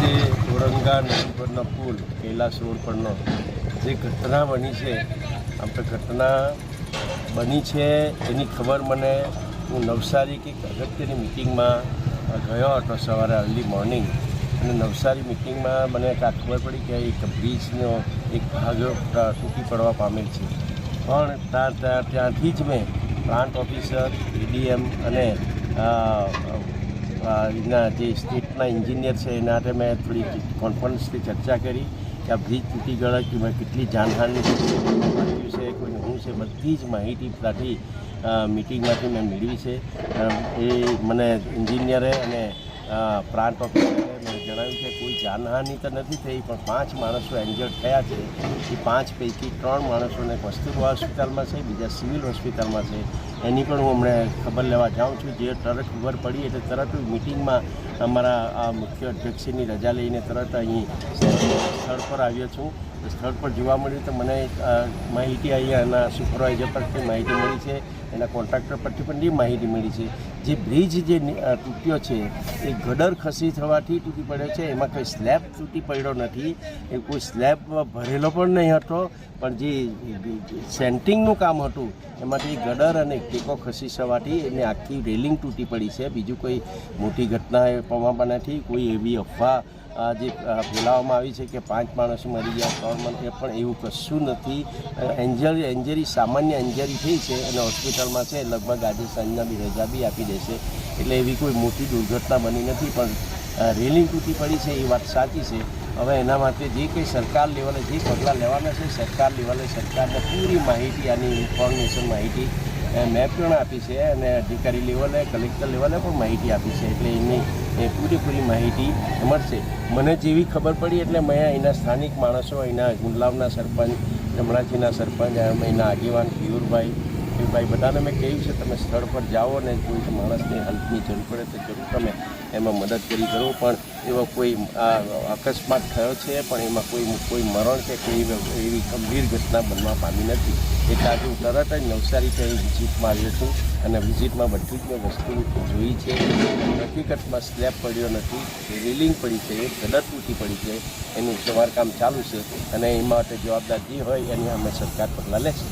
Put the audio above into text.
આજે ઔરંગા નદી પરનો પુલ કૈલાસ રોડ પરનો જે ઘટના બની છે, આમ તો ઘટના બની છે એની ખબર મને હું નવસારી કે અગત્યની મિટિંગમાં ગયો હતો સવારે અર્લી મોર્નિંગ, અને નવસારી મિટિંગમાં મને ખબર પડી કે એક બ્રિજનો એક ભાગ તૂટી પડવા પામેલ છે. પણ ત્યાંથી જ મેં પ્લાન્ટ ઓફિસર, એડીએમ અને એના જે સ્ટેટના એન્જિનિયર છે એના હાથે મેં થોડી કોન્ફરન્સથી ચર્ચા કરી કે આ બ્રિજ તૂટી ગયો કે કેટલી જાનહાનિ છે, કોઈને શું છે, બધી જ માહિતી ત્યાંથી મિટિંગમાંથી મેં મેળવી છે. એ મને એન્જિનિયરે અને પ્લાન્ટ ઓફિસરે મને જણાવ્યું કે કોઈ જાનહાનિ તો નથી થઈ, પણ 5 માણસો એન્જર્ડ થયા છે. એ 5 પૈકી 3 માણસોને કસ્તુરબા હોસ્પિટલમાં છે, બીજા સિવિલ હોસ્પિટલમાં છે. એની પણ હું હમણાં ખબર લેવા જાઉં છું. જે તરત ખબર પડી એટલે તરત મિટિંગમાં અમારા મુખ્ય અધ્યક્ષની રજા લઈને તરત અહીં સ્થળ પર આવ્યો છું. સ્થળ પર જોવા મળ્યું તો મને માહિતી અહીંયાના સુપરવાઇઝર પરથી માહિતી મળી છે, એના કોન્ટ્રાક્ટર પરથી પણ એ માહિતી મળી છે. જે બ્રિજ જે તૂટ્યો છે એ ગડર ખસી થવાથી તૂટી પડ્યો છે. એમાં કોઈ સ્લેબ તૂટી પડ્યો નથી, એ કોઈ સ્લેબ ભરેલો પણ નહીં હતો, પણ જે સેન્ટિંગનું કામ હતું એમાંથી ગડર અને ટેકો ખસી થવાથી એને આખી રેલિંગ તૂટી પડી છે. બીજું કોઈ મોટી ઘટના એ પવામાં નથી. કોઈ એવી અફવા જે ફેલાવવામાં આવી છે કે 5 માણસો મરી ગયા, 3 માણસ, પણ એવું કશું નથી. એન્જરી સામાન્ય એન્જરી થઈ છે અને હોસ્પિટલમાં છે. લગભગ આજે સાંજના બી રજા બી આપી દેશે, એટલે એવી કોઈ મોટી દુર્ઘટના બની નથી. પણ રેલિંગ તૂટી પડી છે એ વાત સાચી છે. હવે એના માટે જે કંઈ સરકાર લેવલે જે પગલાં લેવાના છે, સરકાર લેવલે સરકારને પૂરી માહિતી, આની ઇન્ફોર્મેશન માહિતી મેં પણ આપી છે અને અધિકારી લેવલે, કલેક્ટર લેવલે પણ માહિતી આપી છે. એટલે એની પૂરેપૂરી માહિતી મળશે. મને જેવી ખબર પડી એટલે મેં અહીંના સ્થાનિક માણસો, અહીંના ગુંડલાવના સરપંચ, જમણાજીના સરપંચ, અહીંના આગેવાન પિયુરભાઈ બધાને મેં કહ્યું છે તમે સ્થળ પર જાઓ અને કોઈ માણસને હેલ્પની જરૂર પડે તો જરૂર તમે એમાં મદદ કરી કરો. પણ એવો કોઈ અકસ્માત થયો છે, પણ એમાં કોઈ મરણ કે કોઈ એવી ગંભીર ઘટના બનવા પામી નથી. એટલે આજે હું તરત જ નવસારી ત્યાં વિઝિટમાં આવ્યો છું અને વિઝિટમાં બધી જ મેં વસ્તુ જોઈ છે. હકીકતમાં સ્લેબ પડ્યો નથી, રેલિંગ પડી છે, ગડર તૂટી પડી છે. એનું સમારકામ ચાલુ છે અને એ માટે જવાબદાર જે હોય એની અમે સરકાર પગલાં લેશે.